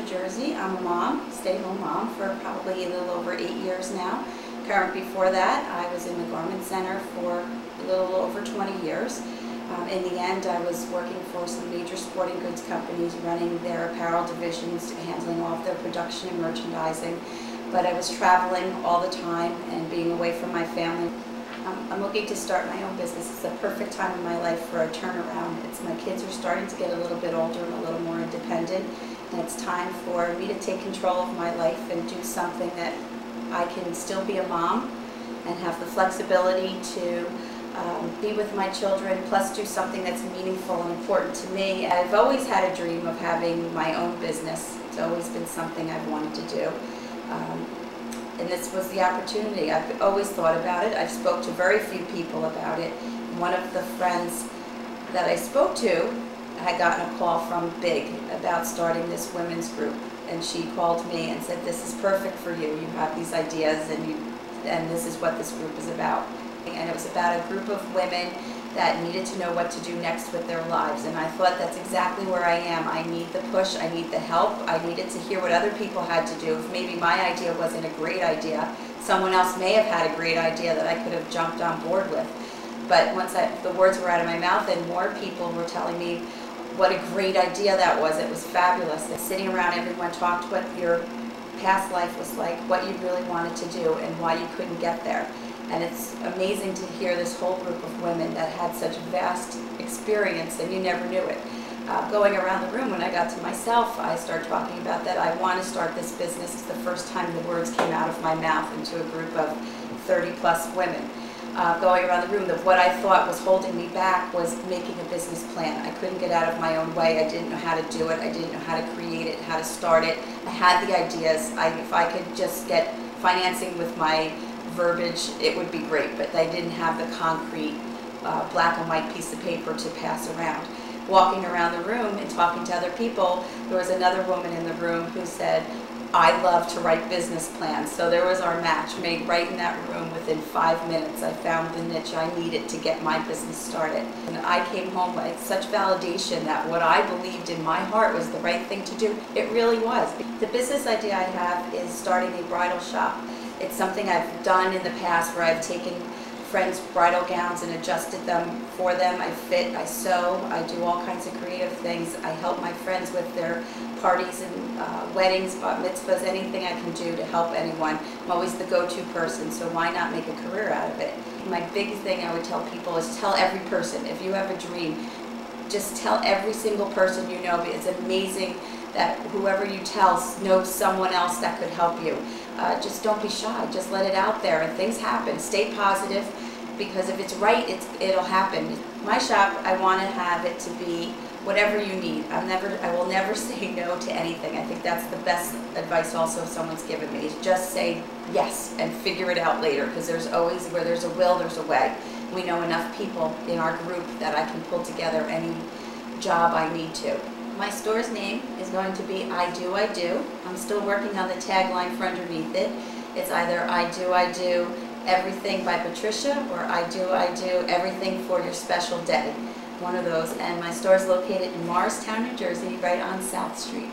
New Jersey. I'm a mom, stay-at-home mom for probably a little over 8 years now. Before that, I was in the garment center for a little over 20 years. In the end, I was working for some major sporting goods companies, running their apparel divisions, handling all of their production and merchandising. But I was traveling all the time and being away from my family. I'm looking to start my own business. It's the perfect time in my life for a turnaround. My kids are starting to get a little bit older and a little more independent, and it's time for me to take control of my life and do something that I can still be a mom and have the flexibility to be with my children, plus do something that's meaningful and important to me. I've always had a dream of having my own business. It's always been something I've wanted to do. And this was the opportunity. I've always thought about it. I've spoke to very few people about it. One of the friends that I spoke to had gotten a call from B.I.G about starting this women's group. And she called me and said, "This is perfect for you. You have these ideas and this is what this group is about." And it was about a group of women that needed to know what to do next with their lives. And I thought, that's exactly where I am. I need the push, I need the help, I needed to hear what other people had to do. If maybe my idea wasn't a great idea, someone else may have had a great idea that I could have jumped on board with. But once the words were out of my mouth and more people were telling me what a great idea that was, it was fabulous. And sitting around, everyone talked what your past life was like, what you really wanted to do, and why you couldn't get there. And it's amazing to hear this whole group of women that had such vast experience and you never knew it. Going around the room, when I got to myself, I started talking about that I want to start this business. It's the first time the words came out of my mouth into a group of 30-plus women. Going around the room, what I thought was holding me back was making a business plan. I couldn't get out of my own way. I didn't know how to do it. I didn't know how to create it, how to start it. I had the ideas. If I could just get financing with my verbiage, it would be great, but I didn't have the concrete black and white piece of paper to pass around. Walking around the room and talking to other people, there was another woman in the room who said, "I love to write business plans." So there was our match made right in that room. Within 5 minutes, I found the niche I needed to get my business started. And I came home with such validation that what I believed in my heart was the right thing to do, it really was. The business idea I have is starting a bridal shop. It's something I've done in the past where I've taken friends' bridal gowns and adjusted them for them. I fit, I sew, I do all kinds of creative things. I help my friends with their parties and weddings, bat mitzvahs, anything I can do to help anyone. I'm always the go-to person, so why not make a career out of it? My big thing I would tell people is tell every person, if you have a dream, just tell every single person you know. It's amazing that whoever you tell knows someone else that could help you. Just don't be shy. Just let it out there, and things happen. Stay positive, because if it's right, it'll happen. My shop, I want to have it to be whatever you need. I will never say no to anything. I think that's the best advice also someone's given me, is just say yes and figure it out later, because there's always, where there's a will, there's a way. We know enough people in our group that I can pull together any job I need to. My store's name is going to be I Do, I Do. I'm still working on the tagline for underneath it. It's either I Do Everything by Patricia, or I Do Everything for Your Special Day. One of those. And my store is located in Morristown, New Jersey, right on South Street.